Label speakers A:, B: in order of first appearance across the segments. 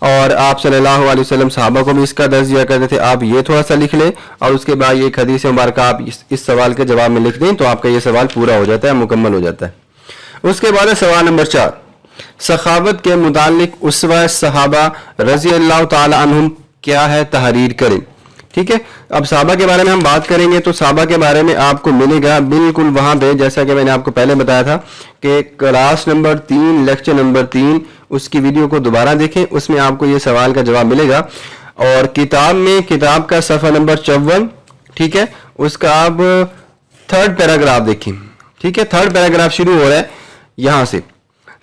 A: اور آپ صلی اللہ علیہ وسلم صحابہ کو بھی اس کا درس دیا کرتے تھے. آپ یہ تھوڑا سا لکھ لیں اور اس کے بعد یہ ایک حدیث مبارکہ آپ اس سوال کے جواب میں لکھ دیں تو آپ کا یہ سوال پورا ہو جاتا ہے, مکمل ہو جاتا ہے. اس کے بعد سوال نمبر 4, سخاوت کے متعلق اسوہ صحابہ رضی اللہ تعالی عنہم کیا ہے تحریر کریں. ٹھیک ہے, اب صحابہ کے بارے میں ہم بات کریں گے تو صحابہ کے بارے میں آپ کو ملے گا بالکل وہاں پہ, جیسا کہ میں نے آپ کو پہلے بتایا تھا کہ کلاس نمبر 3 لیکچر نمبر 3 اس کی ویڈیو کو دوبارہ دیکھیں, اس میں آپ کو یہ سوال کا جواب ملے گا. اور کتاب میں کتاب کا صفحہ نمبر 54, ٹھیک ہے, اس کا آپ 3rd پیراگراف دیکھیں. ٹھیک ہے, 3rd پیراگراف شروع ہو رہا ہے یہاں سے.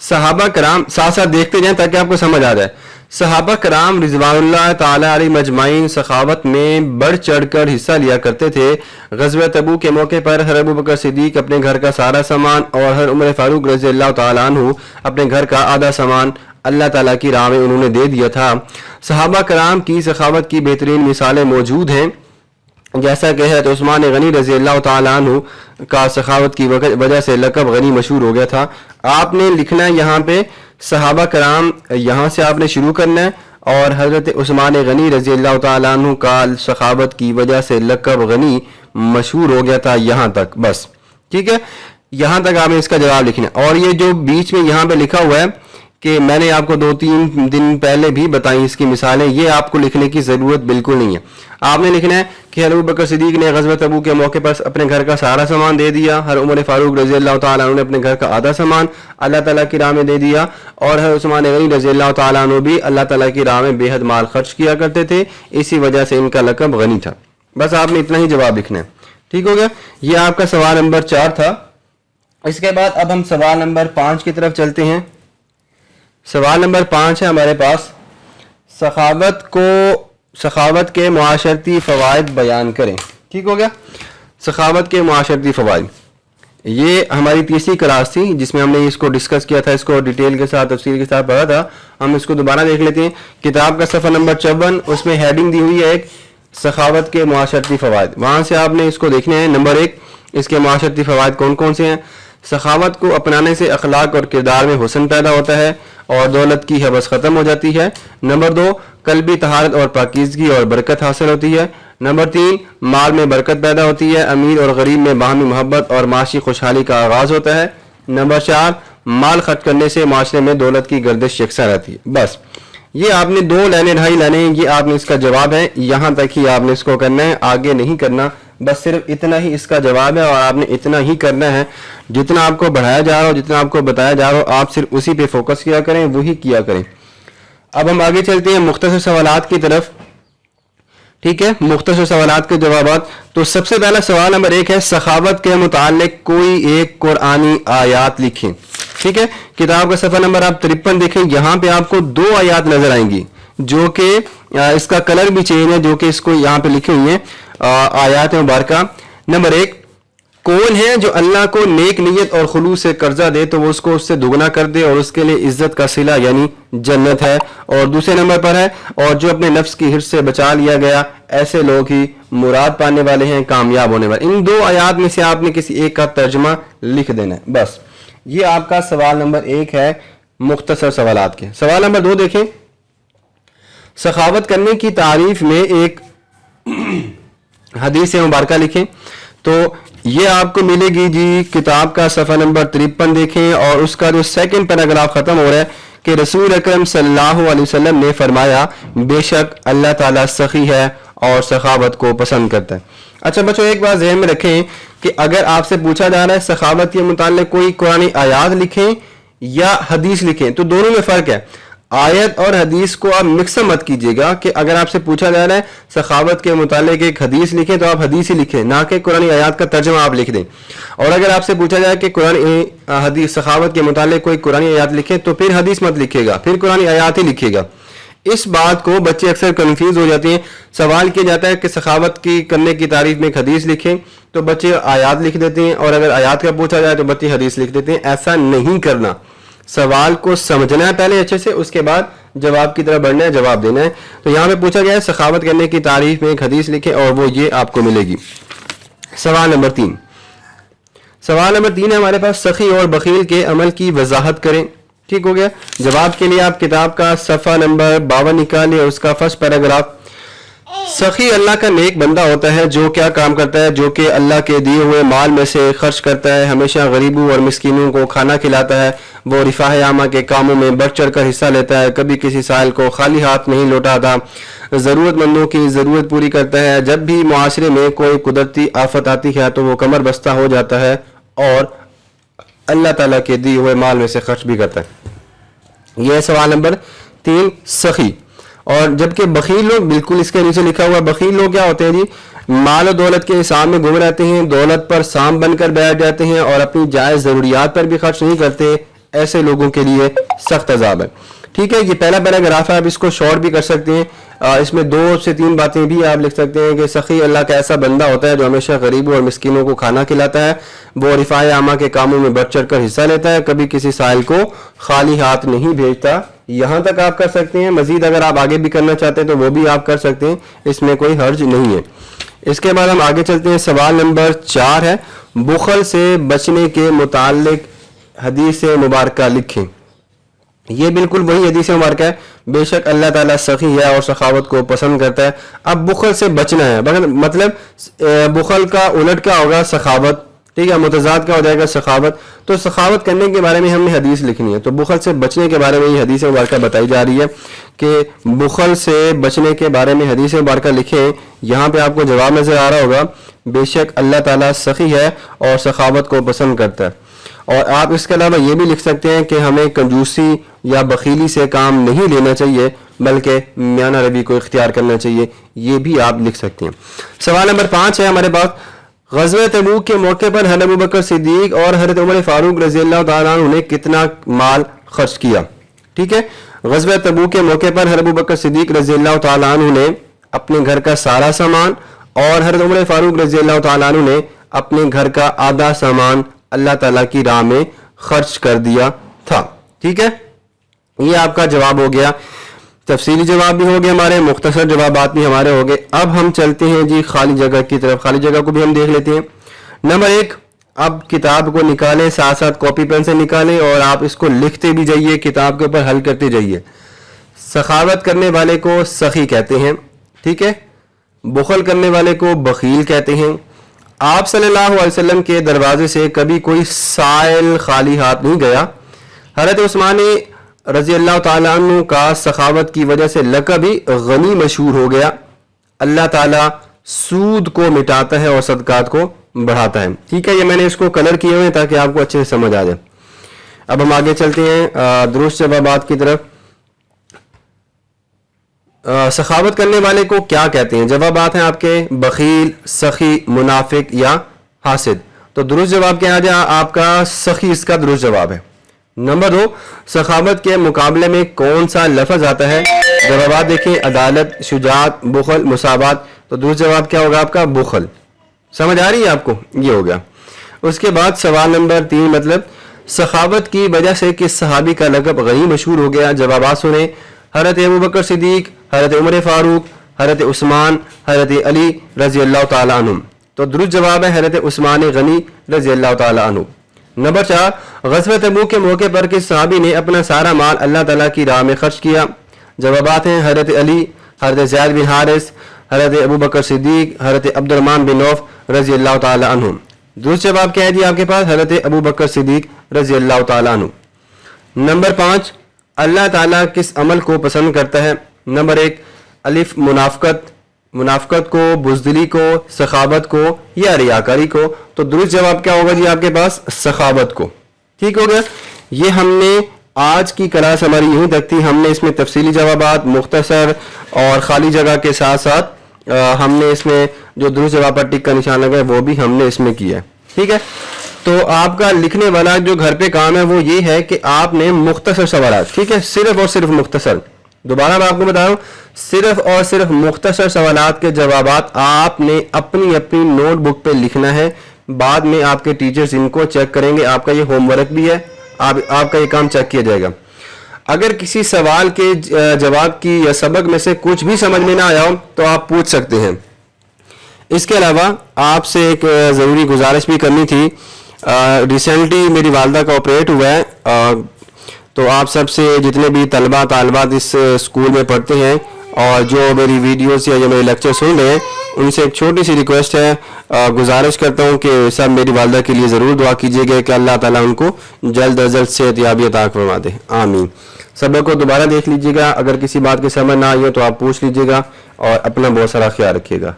A: صحابہ کرام ساتھ ساتھ دیکھتے جائیں تاکہ آپ کو سمجھ آ جائے. صحابہ کرام رضوان اللہ تعالی علیہ مجمعین سخاوت میں بڑھ چڑھ کر حصہ لیا کرتے تھے. غزوہ تبوک کے موقع پر ہر ابو بکر صدیق اپنے گھر کا سارا سامان اور ہر عمر فاروق رضی اللہ تعالیٰ عنہ اپنے گھر کا آدھا سامان اللہ تعالیٰ کی راہ میں انہوں نے دے دیا تھا. صحابہ کرام کی سخاوت کی بہترین مثالیں موجود ہیں, جیسا کہ حضرت عثمان غنی رضی اللہ تعالیٰ عنہ کا سخاوت کی وجہ سے لقب غنی مشہور ہو گیا تھا. آپ نے لکھنا ہے یہاں پہ صحابہ کرام, یہاں سے آپ نے شروع کرنا ہے, اور حضرت عثمان غنی رضی اللہ تعالیٰ عنہ کا سخاوت کی وجہ سے لقب غنی مشہور ہو گیا تھا, یہاں تک بس. ٹھیک ہے, یہاں تک آپ نے اس کا جواب لکھنا ہے. اور یہ جو بیچ میں یہاں پہ لکھا ہوا ہے کہ میں نے آپ کو 2-3 دن پہلے بھی بتائی اس کی مثالیں, یہ آپ کو لکھنے کی ضرورت بالکل نہیں ہے. آپ نے لکھنا ہے کہ ابو بکر صدیق نے غزوہ تبوک کے موقع پر اپنے گھر کا سارا سامان دے دیا, ہر عمر فاروق رضی اللہ تعالیٰ عنہ نے اپنے گھر کا آدھا سامان اللہ تعالیٰ کی راہ میں دے دیا, اور ہر عثمان غنی رضی اللہ تعالیٰ عنہ بھی اللہ تعالیٰ کی راہ میں بے حد مال خرچ کیا کرتے تھے, اسی وجہ سے ان کا لقب غنی تھا. بس آپ نے اتنا ہی جواب لکھنا ہے. ٹھیک ہو گیا, یہ آپ کا سوال نمبر 4 تھا. اس کے بعد اب ہم سوال نمبر 5 کی طرف چلتے ہیں. سوال نمبر 5 ہے ہمارے پاس, سخاوت کے معاشرتی فوائد بیان کریں. ٹھیک ہو گیا, سخاوت کے معاشرتی فوائد, یہ ہماری تیسری کلاس تھی جس میں ہم نے اس کو ڈسکس کیا تھا, اس کو ڈیٹیل کے ساتھ تفصیل کے ساتھ پڑھا تھا. ہم اس کو دوبارہ دیکھ لیتے ہیں. کتاب کا صفحہ نمبر 54, اس میں ہیڈنگ دی ہوئی ہے ایک سخاوت کے معاشرتی فوائد, وہاں سے آپ نے اس کو دیکھنے ہیں. نمبر 1, اس کے معاشرتی فوائد کون کون سے ہیں. سخاوت کو اپنانے سے اخلاق اور کردار میں حسن پیدا ہوتا ہے اور دولت کی حوث ختم ہو جاتی ہے. نمبر 2, قلبی طہارت اور پاکیزگی اور برکت حاصل ہوتی ہے. نمبر 3, مال میں برکت پیدا ہوتی ہے, امیر اور غریب میں باہمی محبت اور معاشی خوشحالی کا آغاز ہوتا ہے. نمبر 4, مال خرچ کرنے سے معاشرے میں دولت کی گردش یکساں رہتی ہے. بس یہ آپ نے 2 لائنیں 2.5 لائنیں, یہ آپ نے اس کا جواب ہے, یہاں تک ہی آپ نے اس کو کرنا ہے, آگے نہیں کرنا. بس صرف اتنا ہی اس کا جواب ہے اور آپ نے اتنا ہی کرنا ہے. جتنا آپ کو پڑھایا جا رہا ہو, جتنا آپ کو بتایا جا رہا ہو, آپ صرف اسی پہ فوکس کیا کریں, وہی کیا کریں. اب ہم آگے چلتے ہیں مختصر سوالات کی طرف. ٹھیک ہے, مختصر سوالات کے جوابات. تو سب سے پہلا سوال نمبر 1 ہے, سخاوت کے متعلق کوئی ایک قرآنی آیات لکھیں. ٹھیک ہے, کتاب کا صفحہ نمبر آپ 53 دیکھیں, یہاں پہ آپ کو 2 آیات نظر آئیں گی جو کہ اس کا کلر بھی چینج ہے, جو کہ اس کو یہاں پہ لکھی ہوئی ہیں آیات مبارکہ. نمبر 1, کون ہے جو اللہ کو نیک نیت اور خلوص سے قرضہ دے تو وہ اس کو اس سے دگنا کر دے اور اس کے لیے عزت کا صلہ یعنی جنت ہے. اور دوسرے نمبر پر ہے, اور جو اپنے نفس کی حرص سے بچا لیا گیا ایسے لوگ ہی مراد پانے والے ہیں, کامیاب ہونے والے. ان 2 آیات میں سے آپ نے کسی ایک کا ترجمہ لکھ دینا ہے. بس یہ آپ کا سوال نمبر 1 ہے مختصر سوالات کے. سوال نمبر 2 دیکھیں, سخاوت کرنے کی تعریف میں ایک حدیث مبارکہ لکھیں. تو یہ آپ کو ملے گی جی کتاب کا صفحہ نمبر 53 دیکھیں, اور اس کا جو 2nd پیراگراف ختم ہو رہا ہے کہ رسول اکرم صلی اللہ علیہ وسلم نے فرمایا, بے شک اللہ تعالیٰ سخی ہے اور سخاوت کو پسند کرتا ہے. اچھا بچوں, ایک بات ذہن میں رکھیں کہ اگر آپ سے پوچھا جا رہا ہے سخاوت کے متعلق کوئی قرآنی آیات لکھیں یا حدیث لکھیں, تو دونوں میں فرق ہے. آیت اور حدیث کو آپ مکس مت کیجیے گا کہ اگر آپ سے پوچھا جا رہا ہے سخاوت کے متعلق ایک حدیث لکھیں تو آپ حدیث ہی لکھیں, نہ کہ قرآن آیات کا ترجمہ آپ لکھ دیں. اور اگر آپ سے پوچھا جائے کہ حدیث سخاوت کے متعلق کوئی قرآن آیات لکھیں تو پھر حدیث مت لکھے گا, پھر قرآن آیات ہی لکھے گا. اس بات کو بچے اکثر کنفیوز ہو جاتے ہیں. سوال کیا جاتا ہے کہ سخاوت کی کرنے کی تعریف میں ایک حدیث لکھیں تو بچے آیات لکھ دیتے ہیں, اور اگر آیات کا پوچھا جائے تو بچے حدیث لکھ دیتے ہیں. ایسا نہیں کرنا, سوال کو سمجھنا ہے پہلے اچھے سے, اس کے بعد جواب کی طرف بڑھنا ہے, جواب دینا ہے. تو یہاں پہ پوچھا گیا ہے سخاوت کرنے کی تعریف میں ایک حدیث لکھیں, اور وہ یہ آپ کو ملے گی. سوال نمبر 3 ہے ہمارے پاس, سخی اور بخیل کے عمل کی وضاحت کریں. ٹھیک ہو گیا. جواب کے لیے آپ کتاب کا صفحہ نمبر 52 نکالیے, اس کا فرسٹ پیراگراف. سخی اللہ کا نیک بندہ ہوتا ہے جو کیا کام کرتا ہے, جو کہ اللہ کے دیے ہوئے مال میں سے خرچ کرتا ہے, ہمیشہ غریبوں اور مسکینوں کو کھانا کھلاتا ہے, وہ رفاہ عامہ کے کاموں میں بڑھ چڑھ کر حصہ لیتا ہے, کبھی کسی سائل کو خالی ہاتھ نہیں لوٹاتا, ضرورت مندوں کی ضرورت پوری کرتا ہے, جب بھی معاشرے میں کوئی قدرتی آفت آتی ہے تو وہ کمر بستہ ہو جاتا ہے اور اللہ تعالیٰ کے دیے ہوئے مال میں سے خرچ بھی کرتا ہے. یہ سوال نمبر 3. سخی. اور جبکہ بخیل لوگ, بالکل اس کے نیچے لکھا ہوا, بخیل لوگ کیا ہوتے ہیں جی, مال و دولت کے حساب میں گم رہتے ہیں, دولت پر سام بن کر بیٹھ جاتے ہیں اور اپنی جائز ضروریات پر بھی خرچ نہیں کرتے. ایسے لوگوں کے لیے سخت عذاب ہے. ٹھیک ہے, یہ پہلا پیراگراف ہے, آپ اس کو شارٹ بھی کر سکتے ہیں, اس میں 2 سے 3 باتیں بھی آپ لکھ سکتے ہیں کہ سخی اللہ کا ایسا بندہ ہوتا ہے جو ہمیشہ غریبوں اور مسکینوں کو کھانا کھلاتا ہے, وہ رفاہ عامہ کے کاموں میں بڑھ چڑھ کر حصہ لیتا ہے, کبھی کسی سائل کو خالی ہاتھ نہیں بھیجتا. یہاں تک آپ کر سکتے ہیں. مزید اگر آپ آگے بھی کرنا چاہتے ہیں تو وہ بھی آپ کر سکتے ہیں, اس میں کوئی حرج نہیں ہے. اس کے بعد ہم آگے چلتے ہیں. سوال نمبر 4 ہے, بخل سے بچنے کے متعلق حدیث مبارکہ لکھیں. یہ بالکل وہی حدیث مبارکہ ہے. بے شک اللہ تعالیٰ سخی ہے اور سخاوت کو پسند کرتا ہے. اب بخل سے بچنا ہے, مطلب بخل کا الٹ کیا ہوگا, سخاوت. ٹھیک ہے, متضاد کا ہو جائے گا سخاوت. تو سخاوت کرنے کے بارے میں ہم نے حدیث لکھنی ہے, تو بخل سے بچنے کے بارے میں یہ حدیث مبارکہ بتائی جا رہی ہے کہ بخل سے بچنے کے بارے میں حدیث مبارکہ لکھیں. یہاں پہ آپ کو جواب نظر آ رہا ہوگا, بے شک اللہ تعالیٰ سخی ہے اور سخاوت کو پسند کرتا ہے. اور آپ اس کے علاوہ یہ بھی لکھ سکتے ہیں کہ ہمیں کنجوسی یا بخیلی سے کام نہیں لینا چاہیے بلکہ میانہ روی کو اختیار کرنا چاہیے. یہ بھی آپ لکھ سکتے ہیں. سوال نمبر 5 ہے ہمارے پاس. غزوہ تبوک کے موقع پر حضرت ابوبکر صدیق اور حضرت عمر فاروق رضی اللہ تعالیٰ عنہ نے کتنا مال خرچ کیا. ٹھیک ہے, غزوہ تبوک کے موقع پر حضرت ابوبکر صدیق رضی اللہ تعالیٰ عنہ نے اپنے گھر کا سارا سامان اور حضرت عمر فاروق رضی اللہ تعالیٰ عنہ نے اپنے گھر کا آدھا سامان اللہ تعالیٰ کی راہ میں خرچ کر دیا تھا. ٹھیک ہے, یہ آپ کا جواب ہو گیا. تفصیلی جواب بھی ہو گئے ہمارے, مختصر جوابات بھی ہمارے ہو گئے. اب ہم چلتے ہیں جی خالی جگہ کی طرف. خالی جگہ کو بھی ہم دیکھ لیتے ہیں. نمبر 1, اب کتاب کو نکالیں, ساتھ ساتھ کاپی پین سے نکالیں اور آپ اس کو لکھتے بھی جائیے, کتاب کے اوپر حل کرتے جائیے. سخاوت کرنے والے کو سخی کہتے ہیں. ٹھیک ہے, بخل کرنے والے کو بخیل کہتے ہیں. آپ صلی اللہ علیہ وسلم کے دروازے سے کبھی کوئی سائل خالی ہاتھ نہیں گیا. حضرت عثمان رضی اللہ تعالیٰ عنہ کا سخاوت کی وجہ سے لقب ہی غنی مشہور ہو گیا. اللہ تعالیٰ سود کو مٹاتا ہے اور صدقات کو بڑھاتا ہے. ٹھیک ہے, یہ میں نے اس کو کلر کیے ہوئے تاکہ آپ کو اچھے سے سمجھ آ جائے. اب ہم آگے چلتے ہیں درست جوابات کی طرف. سخاوت کرنے والے کو کیا کہتے ہیں؟ جوابات ہیں آپ کے بخیل, سخی, منافق یا حاسد. تو درست جواب کیا آ جائے آپ کا سخی, اس کا درست جواب ہے. نمبر 2, سخاوت کے مقابلے میں کون سا لفظ آتا ہے؟ جوابات دیکھیں, عدالت, شجاعت, بخل, مساوات. تو درست جواب کیا ہوگا آپ کا بخل. سمجھ آ رہی ہے آپ کو؟ یہ ہو گیا. اس کے بعد سوال نمبر 3, مطلب سخاوت کی وجہ سے کس صحابی کا لقب غنی مشہور ہو گیا؟ جوابات سنیں. حضرت ابوبکر صدیق, حضرت عمر فاروق, حضرت عثمان, حضرت علی رضی اللہ تعالیٰ عنہ. تو درست جواب ہے حضرت عثمان غنی رضی اللہ تعالیٰ عنہ. نمبر 4, غزوہ تبوک کے موقع پر کس صحابی نے اپنا سارا مال اللہ تعالیٰ کی راہ میں خرچ کیا؟ جوابات ہیں حضرت علی, حضرت زید بن حارث, حضرت ابوبکر صدیق, حضرت عبد الرحمن بن عوف رضی اللہ تعالیٰ عنہ. درست جواب کیا ہے جی آپ کے پاس؟ حضرت ابوبکر صدیق رضی اللہ تعالیٰ عنہ. نمبر 5, اللہ تعالیٰ کس عمل کو پسند کرتا ہے؟ نمبر 1, الف منافقت, منافقت کو, بزدلی کو, سخاوت کو یا ریاکاری کو. تو درست جواب کیا ہوگا جی آپ کے پاس؟ سخاوت کو. ٹھیک ہو گیا. یہ ہم نے آج کی کلاس ہماری یوں تک تھی. ہم نے اس میں تفصیلی جوابات, مختصر اور خالی جگہ کے ساتھ ساتھ ہم نے اس میں جو درست جواب پر ٹک کا نشان لگا ہے وہ بھی ہم نے اس میں کیا ہے. ٹھیک ہے, تو آپ کا لکھنے والا جو گھر پہ کام ہے وہ یہ ہے کہ آپ نے مختصر سوالات, ٹھیک ہے, صرف اور صرف مختصر, دوبارہ میں آپ کو بتا رہا ہوں, صرف اور صرف مختصر سوالات کے جوابات آپ نے اپنی اپنی نوٹ بک پہ لکھنا ہے. بعد میں آپ کے ٹیچرز ان کو چیک کریں گے. آپ کا یہ ہوم ورک بھی ہے, آپ کا یہ کام چیک کیا جائے گا. اگر کسی سوال کے جواب کی یا سبق میں سے کچھ بھی سمجھ میں نہ آیا ہو تو آپ پوچھ سکتے ہیں. اس کے علاوہ آپ سے ایک ضروری گزارش بھی کرنی تھی. ریسنٹلی میری والدہ کا آپریٹ ہوا ہے, تو آپ سب سے جتنے بھی طلبہ طالبات اس اسکول میں پڑھتے ہیں اور جو میری ویڈیوز یا جو میرے لیکچر سن رہے ہیں ان سے ایک چھوٹی سی ریکویسٹ ہے, گزارش کرتا ہوں کہ سب میری والدہ کے لیے ضرور دعا کیجیے گا کہ اللہ تعالیٰ ان کو جلد از جلد صحت یابی عطا فرما دے, آمین. سبق کو دوبارہ دیکھ لیجیے گا, اگر کسی بات کی سمجھ نہ آئی ہو تو آپ پوچھ لیجیے گا, اور اپنا بہت سارا خیال رکھیے گا.